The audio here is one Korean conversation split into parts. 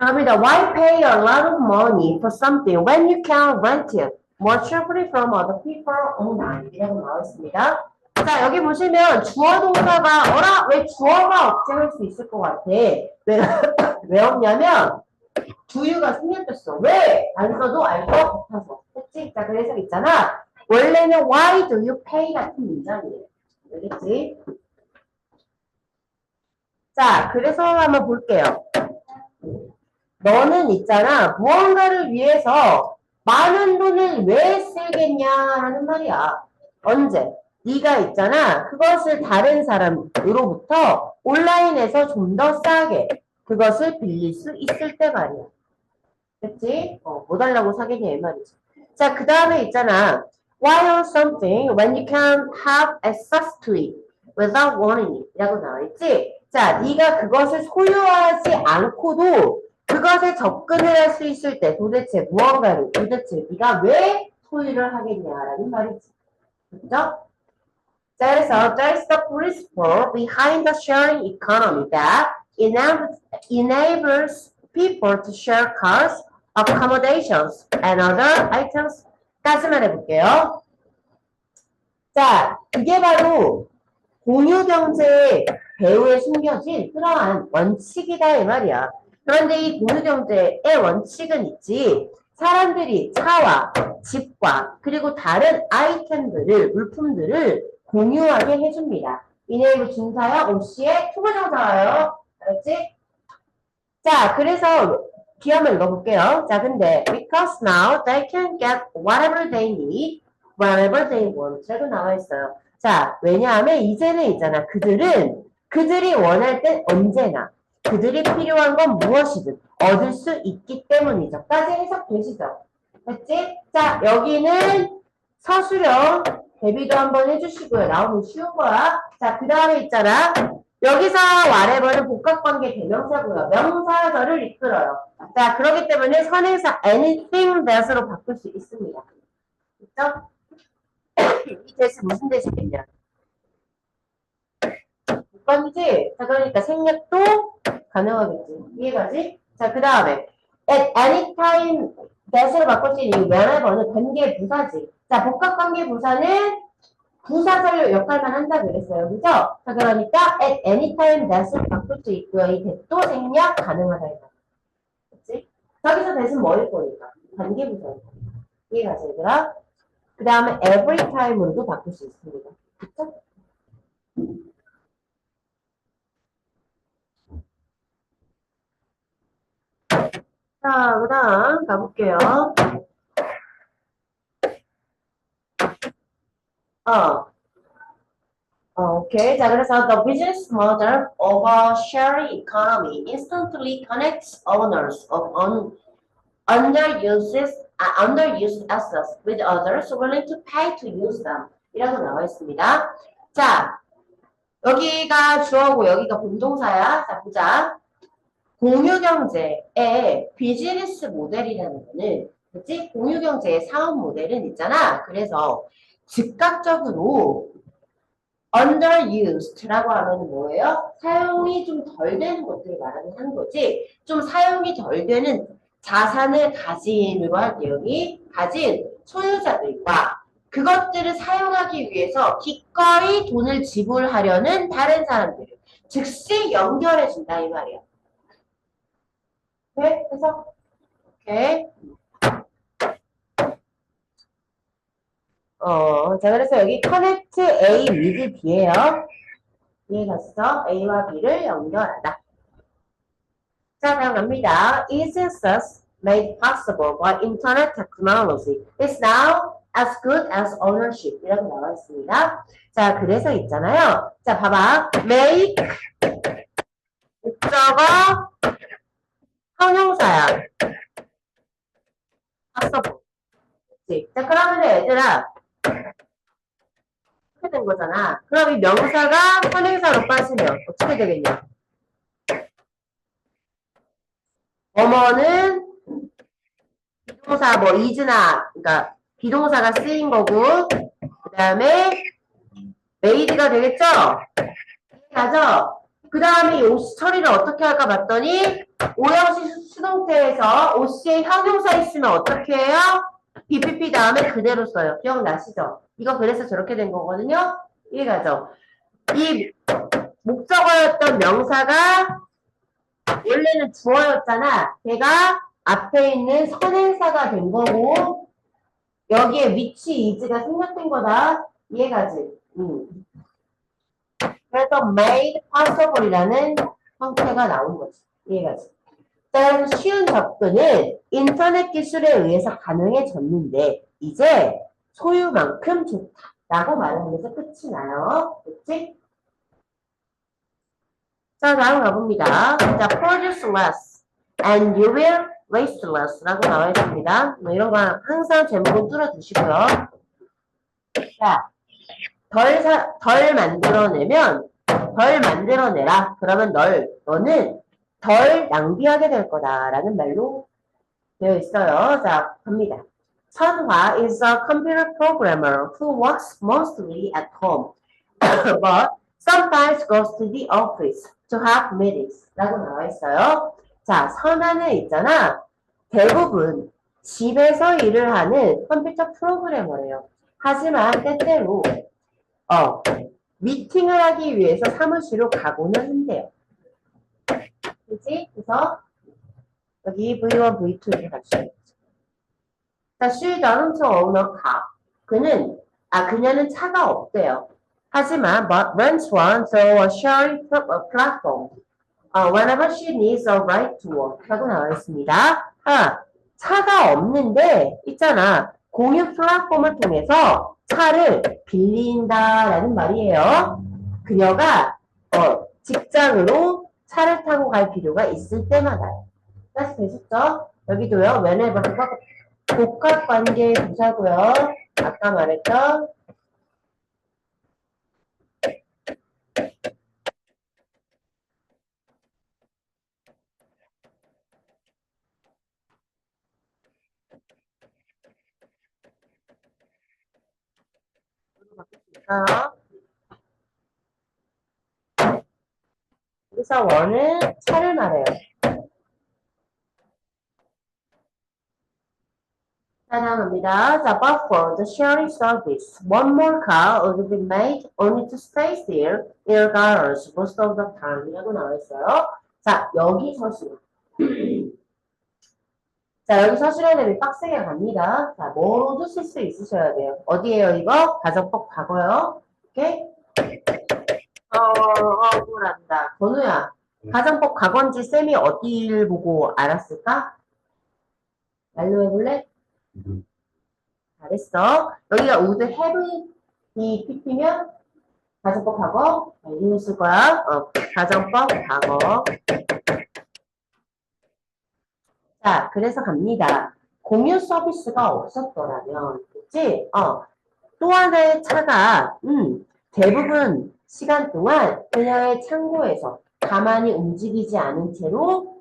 다음이다. Why pay a lot of money for something when you can rent it more cheaply from other people online? 이라고 나와 있습니다. 자, 여기 보시면 주어 동사가 어라? 왜 주어가 없지 할 수 있을 것 같아. 왜 없냐면 두유가 생략됐어. 왜? 안 써도 알 것 같아서. 그치? 자, 그래서 있잖아. 원래는 why do you pay 같은 문장이에요. 알겠지? 자, 그래서 한번 볼게요. 너는 있잖아. 무언가를 위해서 많은 돈을 왜 쓰겠냐라는 말이야. 언제? 네가 있잖아. 그것을 다른 사람으로부터 온라인에서 좀 더 싸게 그것을 빌릴 수 있을 때 말이야. 그치? 뭐 달라고 사겠냐 이 말이지. 자, 그 다음에 있잖아. Why on something when you can have access to it without wanting it? 라고 나와있지? 자, 네가 그것을 소유하지 않고도 그것에 접근을 할 수 있을 때 도대체 무언가를 도대체 네가 왜 소유를 하겠냐라는 말이지. 그렇죠? 자, 그래서 there's the principle behind the sharing economy that enables people to share cars, accommodations, and other items. 까지만 해볼게요. 자, 이게 바로 공유경제의 배후에 숨겨진 그러한 원칙이다 이 말이야. 그런데 이 공유경제의 원칙은 있지. 사람들이 차와 집과 그리고 다른 아이템들을 물품들을 공유하게 해줍니다. 이네이브 중사야 OC의 투부정사예요. 알았지? 자, 그래서 기함을 읽어볼게요. 자, 근데 because now they can get whatever they need whenever they want 라고 나와 있어요. 자, 왜냐하면 이제는 있잖아. 그들이 원할 땐 언제나 그들이 필요한 건 무엇이든 얻을 수 있기 때문이죠. 까지 해석되시죠? 됐지? 자, 여기는 서술형 대비도 한번 해주시고요. 나오면 쉬운 거야. 자, 그 다음에 있잖아. 여기서 whatever는 복합관계 대명사고요. 명사절을 이끌어요. 자, 그렇기 때문에 선행사 anything that으로 바꿀 수 있습니다. 그렇죠? 이 대신 무슨 대신이냐? 복관이지? 자, 그러니까 생략도 가능하겠지. 이해가지? 자, 그 다음에 at any time that으로 바꿀 수 있는 whenever는 관계 부사지. 자, 복합관계 부사는 부사절 역할만 한다 그랬어요. 그죠? 자, 그러니까 at any time that을 바꿀 수 있고요. 이 that도 생략 가능하다. 그치? 저기서 that은 뭐일 거니까? 관계 부사니까. 이해가지, 얘들아? 그 다음에 every time으로도 바꿀 수 있습니다. 그쵸? 자, 그 다음 가볼게요. 오케이. 자, 그래서 the business model of a sharing economy instantly connects owners of underused assets with others willing to pay to use them. 이라고 나와 있습니다. 자, 여기가 주어고 여기가 본동사야. 자, 보자. 공유경제의 비즈니스 모델이라는 거는, 그치? 공유경제의 사업 모델은 있잖아. 그래서 즉각적으로 underused라고 하면 뭐예요? 사용이 좀 덜 되는 것들을 말하는 거지. 좀 사용이 덜 되는 자산을 가진으로 할게요. 여기 가진 소유자들과 그것들을 사용하기 위해서 기꺼이 돈을 지불하려는 다른 사람들을 즉시 연결해준다 이 말이야. 오케이? 그래서 오케이. 자, 그래서 여기 connect A with B예요. 이해갔어? A와 B를 연결하다. 자, 다음 갑니다. Is thus made possible by internet technology. It's now as good as ownership. 이라고 나와 있습니다. 자, 그래서 있잖아요. 자, 봐봐. make 목적어 형용사야. possible. 그치? 자, 그러면 얘들아. 이렇게 된 거잖아. 그럼 이 명사가 선행사로 빠지면 어떻게 되겠냐? 어머는 비동사 뭐 is나 그러니까 비동사가 쓰인 거고 그 다음에 made가 되겠죠? 맞아. 그 다음에 이 OC 처리를 어떻게 할까 봤더니 오형식 수동태에서 OC에 형용사 있으면 어떻게 해요? BPP 다음에 그대로 써요. 기억나시죠? 이거 그래서 저렇게 된 거거든요. 이해가죠? 이 목적어였던 명사가 원래는 주어였잖아. 걔가 앞에 있는 선행사가 된 거고 여기에 위치 이즈가 생략된 거다. 이해가지? 그래서 made possible이라는 형태가 나온 거지. 이해가지? 일단 쉬운 접근은 인터넷 기술에 의해서 가능해졌는데 이제 소유만큼 좋다라고 말하면서 끝이 나요. 그치? 자, 다음 가봅니다. 자, produce less and you will waste less 라고 나와 있습니다. 뭐 이런 거 항상 제목은 뚫어두시고요. 자, 덜 만들어내면 덜 만들어내라. 그러면 너는 덜 낭비하게 될 거다라는 말로 되어 있어요. 자, 갑니다. 선화 is a computer programmer who works mostly at home, but sometimes goes to the office to have meetings. 라고 나와 있어요. 자, 선화는 있잖아. 대부분 집에서 일을 하는 컴퓨터 프로그래머래요. 하지만 때때로 미팅을 하기 위해서 사무실로 가고는 한대요. 그치? 그래서 여기 V1, V2를 같이. 자, she doesn't own a car. 그녀는 차가 없대요. 하지만 but rents one through a sharing platform. Whenever she needs a ride to work. 라고 나와 있습니다. 차가 없는데 있잖아. 공유 플랫폼을 통해서 차를 빌린다라는 말이에요. 그녀가 직장으로 차를 타고 갈 필요가 있을 때마다. 다시 되셨죠? 여기도요. whenever 복합관계의 부사고요. 아까 말했죠? 그래서 원은 차를 말해요. 자, 다음입니다. 자, but for the sharing service, one more car would be made only to stay there in a garage most of the time. 라고 나와 있어요. 자, 여기 서술. 자, 여기 서술에 대해 빡세게 갑니다. 자, 뭐로도 쓸 수 있으셔야 돼요. 어디에요, 이거? 가정법 과거요. 오케이? 억울한다. 건우야, 가정법 과거인지 쌤이 어디를 보고 알았을까? 말로 해볼래? 잘했어. 여기가 would have 이 pp면 가정법 과거 이거 쓸 거야. 가정법 과거. 자, 그래서 갑니다. 공유 서비스가 없었더라면, 그치? 또 하나의 차가 대부분 시간 동안 그녀의 창고에서 가만히 움직이지 않은 채로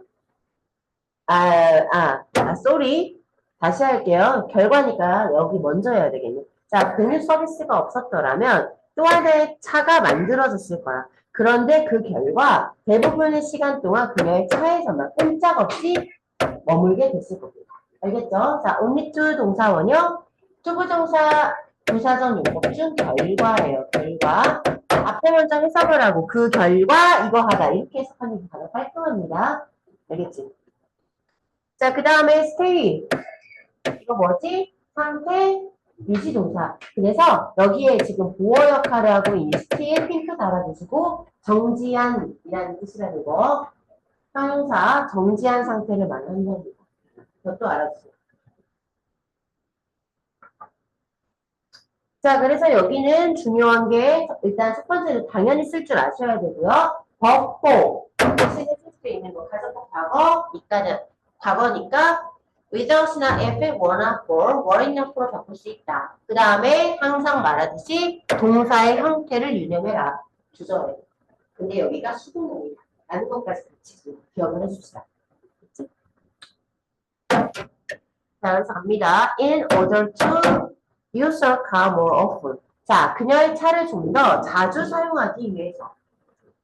sorry. 다시 할게요. 결과니까 여기 먼저 해야 되겠네. 자, 공유 서비스가 없었더라면 또 하나의 차가 만들어졌을 거야. 그런데 그 결과 대부분의 시간 동안 그녀의 차에서만 꼼짝없이 머물게 됐을 겁니다. 알겠죠? 자, only to 동사원형, 투부정사 부사적 용법 중 결과예요. 결과. 앞에 먼저 해석을 하고 그 결과 이거 하다 이렇게 해석하는 게 가장 깔끔합니다. 알겠지? 자, 그 다음에 stay. 이거 뭐지? 상태, 유지동사. 그래서 여기에 지금 보어 역할을 하고 있는 stay 핑크 달아주시고 정지한이라는 뜻이라는 거. 형용사 정지한 상태를 말하는 겁니다. 그것도 알아주세요. 자, 그래서 여기는 중요한 게 일단 첫 번째는 당연히 쓸 줄 아셔야 되고요. 버포 대신에 쓸 수 있는 거 가정법 과거, 이까는 과거니까 without이나 if, were나 for, were나 for로 바꿀 수 있다. 그 다음에 항상 말하듯이 동사의 형태를 유념해라. 주저해. 근데 여기가 수동동이다. 라는 것까지 같이 기억을 해줍시다. 그치? 자, 그래서 갑니다. In order to use her car more often. 자, 그녀의 차를 좀 더 자주 사용하기 위해서.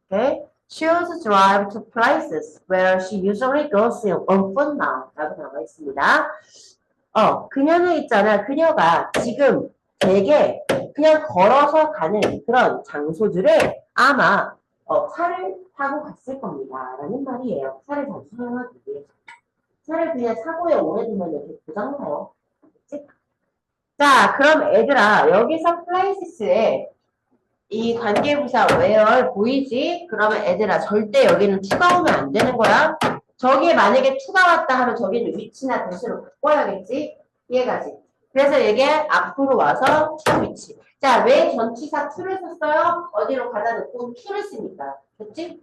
오케이? She also drive to places where she usually goes on foot now. 라고 나와 있습니다. 그녀는 있잖아. 그녀가 지금 되게 그냥 걸어서 가는 그런 장소들에 아마 차를 타고 갔을 겁니다. 라는 말이에요. 차를 자주 사용하기 위해서. 차를 그냥 차고에 오래 두면 이렇게 고장나요. 그치? 자, 그럼 애들아, 여기서 places에 이 관계부사 where 보이지? 그러면 애들아, 절대 여기는 to가 오면 안 되는 거야. 저기에 만약에 to가 왔다 하면 저기는 위치나 도시로 바꿔야겠지? 이해가지? 그래서 이게 앞으로 와서 to 위치. 자, 왜 전치사 to를 썼어요? 어디로 가다 놓고 to를 쓰니까. 그치?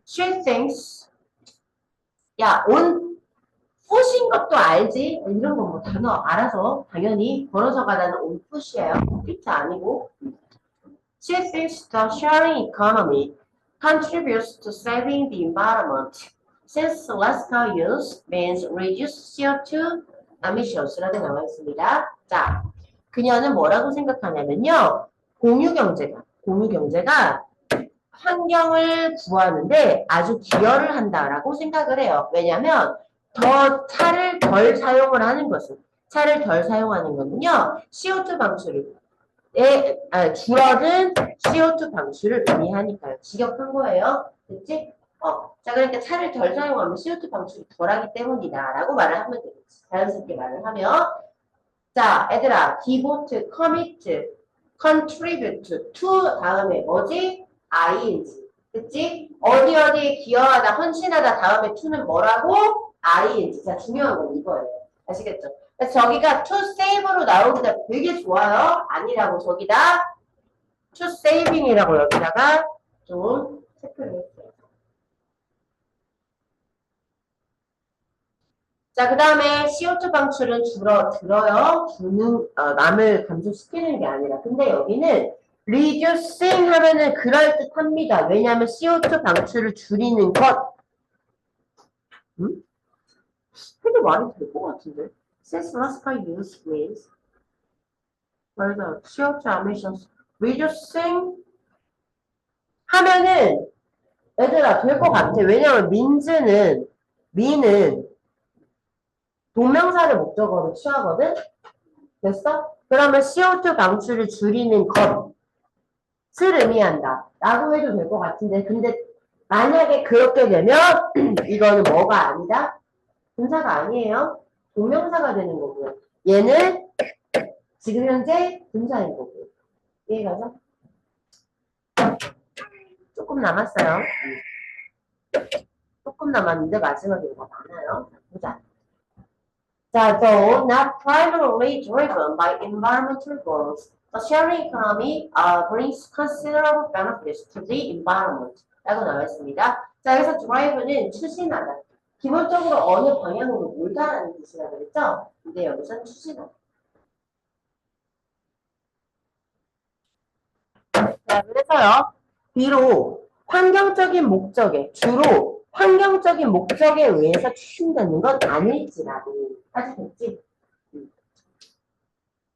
She thinks 야, 푸신 것도 알지? 이런 거 뭐 단어 알아서 당연히 걸어서 가다는 온 푸시예요. 피트 아니고. She thinks the sharing economy contributes to saving the environment since less car use means reduced CO2 emissions라고 나와 있습니다. 자, 그녀는 뭐라고 생각하냐면요. 공유경제가 환경을 구하는데 아주 기여를 한다라고 생각을 해요. 왜냐하면 차를 덜 사용을 하는 것은 차를 덜 사용하는 거는요. CO2 방출을 줄어든 CO2 방출을 의미하니까요. 직역한 거예요. 그치? 자, 그러니까 차를 덜 사용하면 CO2 방출이 덜하기 때문이다 라고 말을 하면 되겠지. 자연스럽게 말을 하면 자, 얘들아 devote, commit, contribute to 다음에 뭐지? ing. 그치? 어디에 기여하다, 헌신하다 다음에 to는 뭐라고? ing. 자, 중요한 건 이거예요. 아시겠죠? 그래서 저기가 to save로 나오기가 되게 좋아요. 아니라고 저기다 to saving이라고 여기다가 좀 체크를 했어요. 자, 그 다음에 CO2 방출은 줄어들어요. 남을 감소시키는 게 아니라. 근데 여기는 reducing 하면은 그럴듯합니다. 왜냐하면 CO2 방출을 줄이는 것. 해도 말이 될 것 같은데. Since last car use means 맞아. CO2 emissions reducing 하면은 얘들아 될 것 같아. 왜냐면 미는 동명사를 목적어로 취하거든? 됐어? 그러면 CO2 방출을 줄이는 것을 의미한다. 라고 해도 될 것 같은데, 근데 만약에 그렇게 되면 이거는 뭐가 아니다? 분사가 아니에요. 동명사가 되는 거고요. 얘는 지금 현재 분사인 거고요. 이해가죠? 조금 남았어요. 조금 남았는데 마지막에 뭐가 많아요. 보자. 자, though not primarily driven by environmental goals, the sharing economy brings considerable benefits to the environment. 라고 나와 있습니다. 자, 여기서 drive는 추진하다. 기본적으로 어느 방향으로 몰다라는 뜻이라 그랬죠? 근데 여기서는 추진하다. 자, 그래서요. 비록 주로 환경적인 목적에 의해서 추진되는 건 아닐지라도 아시겠지?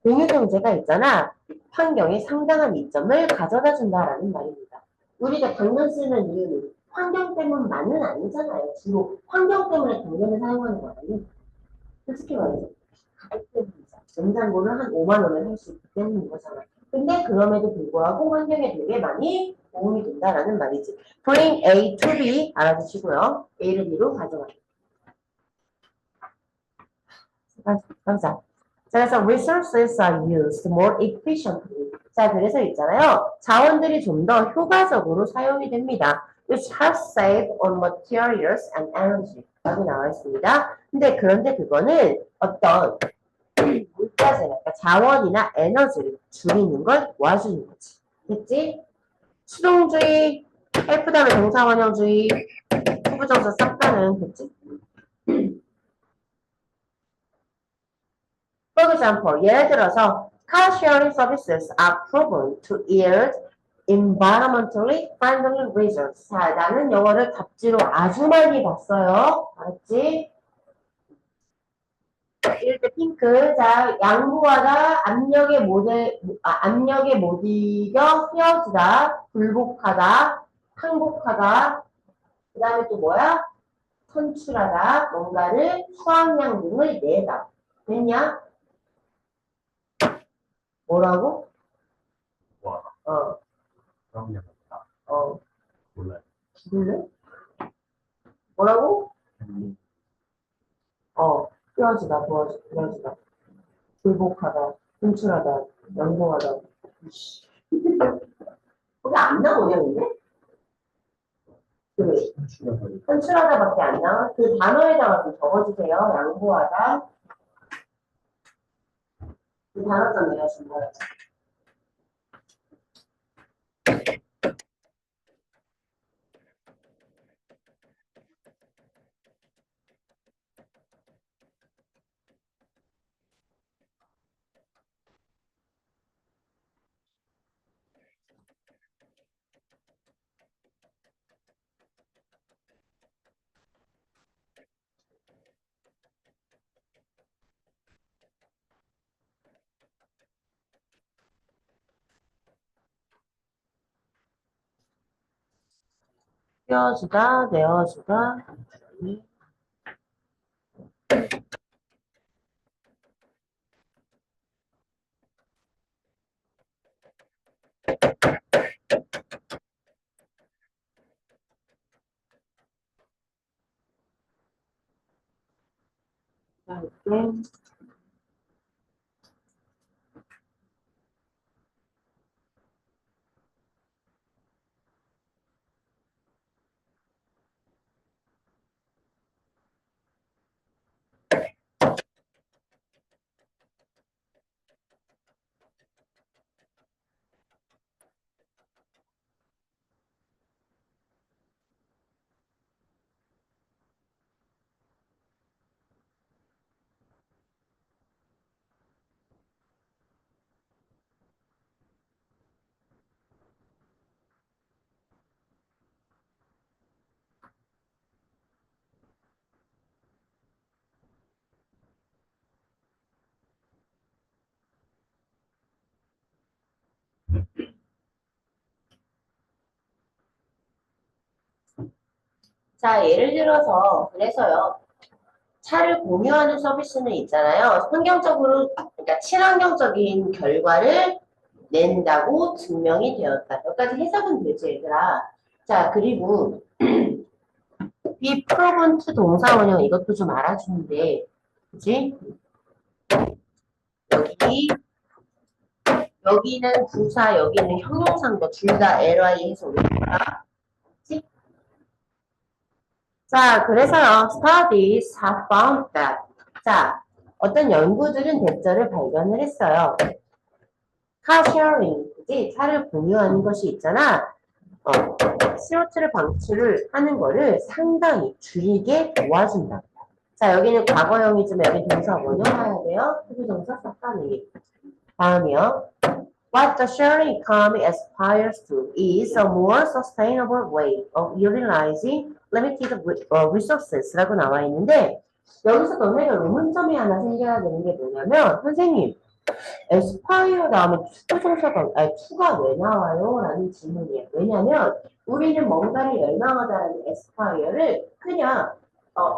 공유경제가 있잖아. 환경에 상당한 이점을 가져다 준다라는 말입니다. 우리가 당근 쓰는 이유는 환경 때문만은 아니잖아요. 주로 환경 때문에 당근을 사용하는 거 아니에요? 솔직히 말해서 가격 때문이죠. 냉장고를 한 5만 원을 할 수 있기 때문인 거잖아. 근데 그럼에도 불구하고 환경에 되게 많이 도움이 된다라는 말이지. bring A to B 알아두시고요. A를 B로 가져가요. 감사. 자, 그래서 resources are used more efficiently. 자, 그래서 있잖아요. 자원들이 좀 더 효과적으로 사용이 됩니다. which helps save on materials and energy. 라고 나와 있습니다. 근데 그런데 그거는 어떤 물자재, 그러니까 자원이나 에너지를 줄이는 걸 도와주는 거지. 됐지? 수동주의, F 다음에 동사원형주의, 후부정사 싹 다는 됐지? For example, 예를 들어서 car sharing services are proven to yield environmentally friendly results. 자, 나는 영어를 답지로 아주 많이 봤어요. 알았지? 이럴 때 핑크. 자, 양보하다, 압력에 못 이겨 헤어지다, 굴복하다, 항복하다. 그 다음에 또 뭐야? 선출하다, 뭔가를 수확량 등을 내다. 됐냐? 뭐라고? 와, 어, 그럼요. 몰라요. 죽을래? 뭐라고? 헤어지다, 헤어지다. 굴복하다, 분출하다, 연봉하다. 거기 안 나오냐, 근데? 그, 선출하다밖에 안 나와. 그 단어에다가 좀 적어주세요. 양보하다. 그 단어점 내가 준 거야. 띄워주다, 내어주다. 이렇게. 자, 예를 들어서, 그래서요. 차를 공유하는 서비스는 있잖아요. 환경적으로, 그러니까 친환경적인 결과를 낸다고 증명이 되었다. 여기까지 해석은 되지, 얘들아. 자, 그리고 be proven to 동사원형 이것도 좀 알아주는데, 그지? 여기는 부사, 여기는 형용사인데 둘 다 ly 해서 올릴까? 그치? 자, 그래서요, studies have found that. 자, 어떤 연구들은 대절을 발견을 했어요. car sharing, 그지? 차를 공유하는 것이 있잖아. CO2를 방출을 하는 거를 상당히 줄이게 도와준다. 자, 여기는 과거형이지만 여기 동사 원형해야 돼요. 부동사 싹가능이. 다음이요. What the sharing economy aspires to is a more sustainable way of utilizing limited resources라고 나와 있는데 여기서 너네가 의문점이 하나 생겨야 되는 게 뭐냐면 선생님 aspire 다음에 to가 왜 나와요? 라는 질문이에요. 왜냐면 우리는 뭔가를 열망하다라는 aspire를 그냥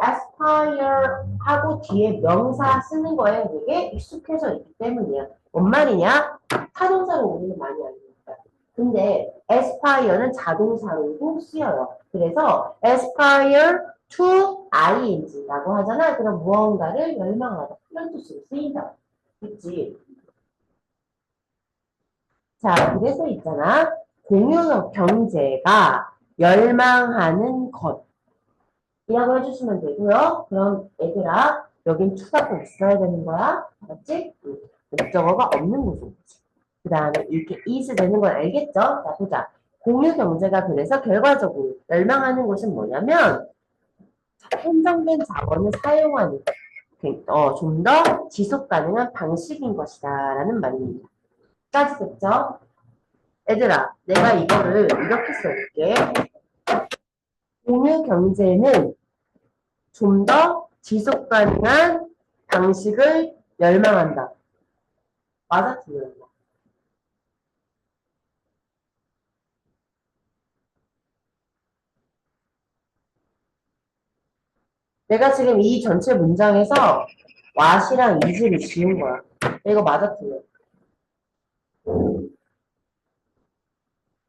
aspire 하고 뒤에 명사 쓰는 거에 되게 익숙해져 있기 때문이에요. 뭔 말이냐? 타동사로 우리는 많이 알니까. 근데 aspire는 자동사로도 쓰여요. 그래서 aspire to ing라고 하잖아. 그럼 무언가를 열망하다. 이런 뜻으로 쓰인다. 그치? 자, 그래서 있잖아. 공유 경제가 열망하는 것. 이라고 해주시면 되고요. 그럼 얘들아, 여긴 투가 꼭 있어야 되는 거야. 알았지? 목적어가 없는 곳인 거지. 그 다음에 이렇게 is 되는 걸 알겠죠? 자, 보자. 공유 경제가 그래서 결과적으로 열망하는 것은 뭐냐면 한정된 자원을 사용하는 좀 더 지속 가능한 방식인 것이다 라는 말입니다. 까지 됐죠? 얘들아, 내가 이거를 이렇게 써볼게. 공유 경제는 좀 더 지속 가능한 방식을 열망한다. 맞아, 틀려. 내가 지금 이 전체 문장에서 what이랑 is를 지운 거야. 이거 맞아, 틀려.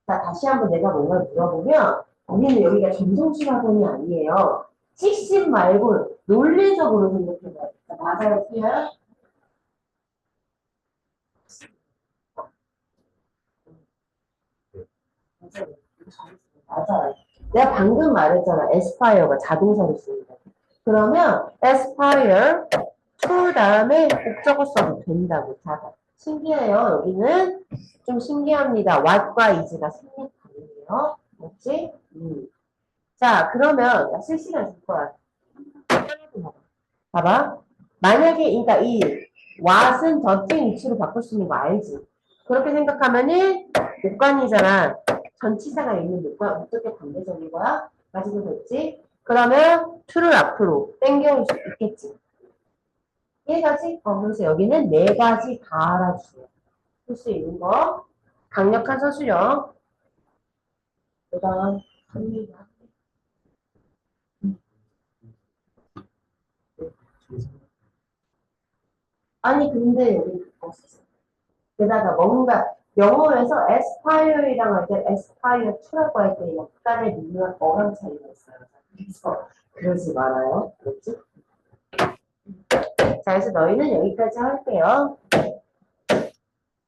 자, 다시 한번 내가 뭔가를 물어보면, 우리는 여기가 전송실학원이 아니에요. 찍심 말고 논리적으로 생각해봐요. 맞아요, 틀려요? 맞아요. 내가 방금 말했잖아. aspire가 자동사로 쓰는다. 그러면 aspire to 다음에 목적어 써도 된다고. 자, 신기해요. 여기는 좀 신기합니다. what과 is가 생략하네요. 맞지? 자, 그러면 나 실시간 줄 거야. 봐봐. 만약에 그러니까 이 what은 더띵 위치로 바꿀 수 있는 거 알지? 그렇게 생각하면은 목관이잖아. 전치사가 있는 목관 어떻게 반대적인 거야? 가지고 됐지? 그러면 to를 앞으로 땡겨올 수 있겠지. 이해가지? 그래서 여기는 네 가지 다 알아주세요. 쓸 수 있는 거. 강력한 서술형. 그다음 합니다. 아니 근데 여기 없었어. 게다가 뭔가 영어에서 aspire이랑 할 때 aspire to라고 할 때 약간의 미묘한 어감 차이가 있어요. 그래서 그러지 말아요. 그렇지? 자, 그래서 너희는 여기까지 할게요.